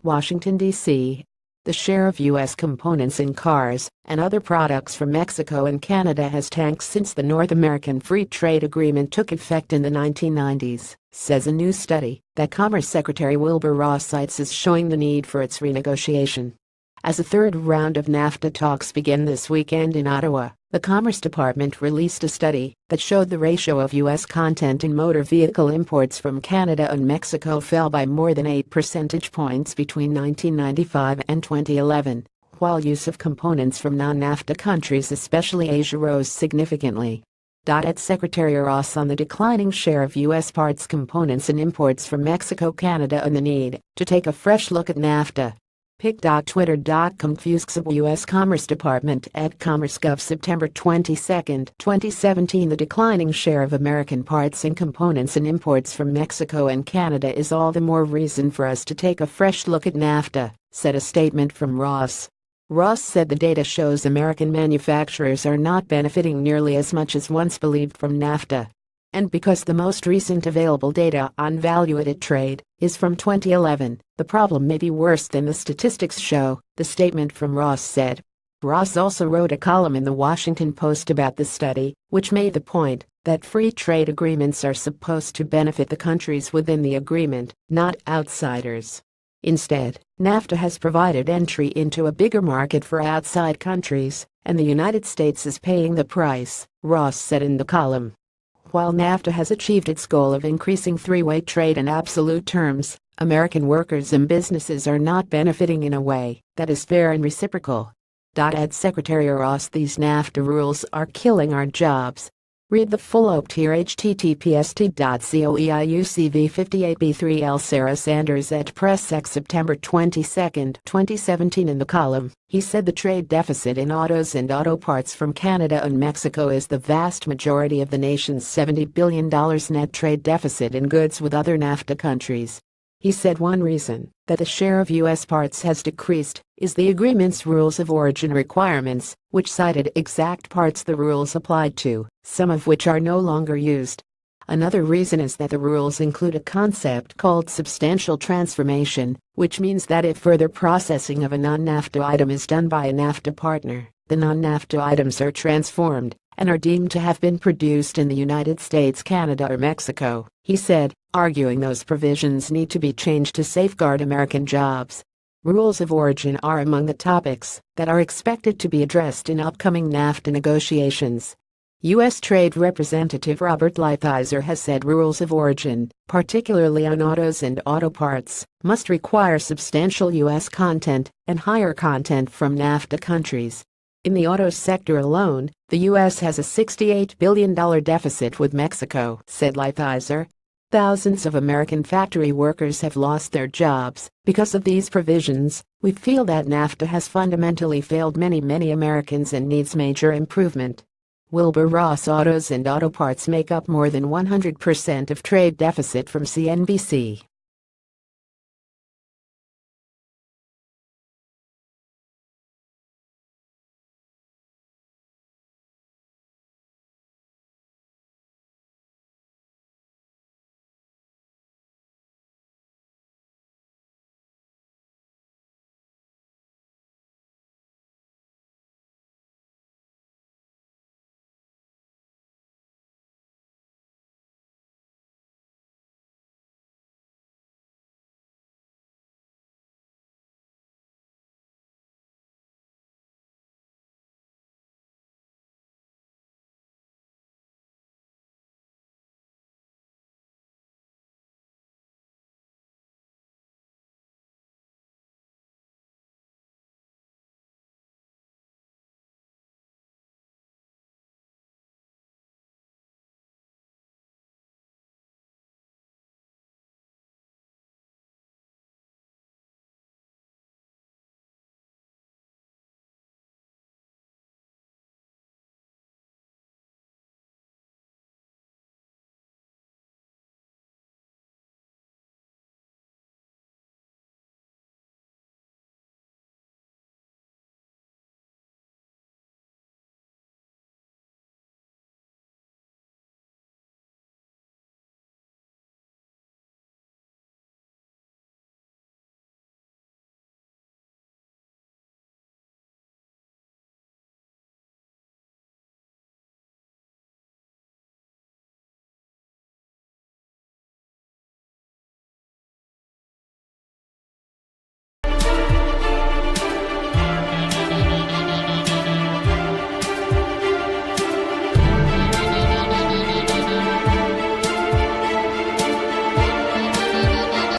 Washington, D.C. The share of U.S. components in cars and other products from Mexico and Canada has tanked since the North American Free Trade Agreement took effect in the 1990s, says a new study that Commerce Secretary Wilbur Ross cites as showing the need for its renegotiation. As a third round of NAFTA talks begin this weekend in Ottawa, the Commerce Department released a study that showed the ratio of U.S. content in motor vehicle imports from Canada and Mexico fell by more than 8 percentage points between 1995 and 2011, while use of components from non-NAFTA countries, especially Asia, rose significantly. At Secretary Ross on the declining share of U.S. parts, components and imports from Mexico, Canada, and the need to take a fresh look at NAFTA. Pic.twitter.com FUSCSB U.S. Commerce Department at CommerceGov September 22, 2017. The declining share of American parts and components and imports from Mexico and Canada is all the more reason for us to take a fresh look at NAFTA, said a statement from Ross. Ross said the data shows American manufacturers are not benefiting nearly as much as once believed from NAFTA. And because the most recent available data on value-added trade is from 2011, the problem may be worse than the statistics show, the statement from Ross said. Ross also wrote a column in the Washington Post about the study, which made the point that free trade agreements are supposed to benefit the countries within the agreement, not outsiders. Instead, NAFTA has provided entry into a bigger market for outside countries, and the United States is paying the price, Ross said in the column. While NAFTA has achieved its goal of increasing three-way trade in absolute terms, American workers and businesses are not benefiting in a way that is fair and reciprocal. At Secretary Ross, these NAFTA rules are killing our jobs. Read the full op here https://coeiucv58b3l Sarah Sanders at PressX September 22, 2017 in the column. He said the trade deficit in autos and auto parts from Canada and Mexico is the vast majority of the nation's $70 billion net trade deficit in goods with other NAFTA countries. He said one reason that the share of U.S. parts has decreased is the agreement's rules of origin requirements, which cited exact parts the rules applied to, some of which are no longer used. Another reason is that the rules include a concept called substantial transformation, which means that if further processing of a non-NAFTA item is done by a NAFTA partner, the non-NAFTA items are transformed and are deemed to have been produced in the United States, Canada, or Mexico, he said, arguing those provisions need to be changed to safeguard American jobs. Rules of origin are among the topics that are expected to be addressed in upcoming NAFTA negotiations. U.S. Trade Representative Robert Lighthizer has said rules of origin, particularly on autos and auto parts, must require substantial U.S. content and higher content from NAFTA countries. In the auto sector alone, the U.S. has a $68 billion deficit with Mexico, said Lighthizer. Thousands of American factory workers have lost their jobs because of these provisions. We feel that NAFTA has fundamentally failed many Americans and needs major improvement. Wilbur Ross. Autos and auto parts make up more than 100% of trade deficit from CNBC.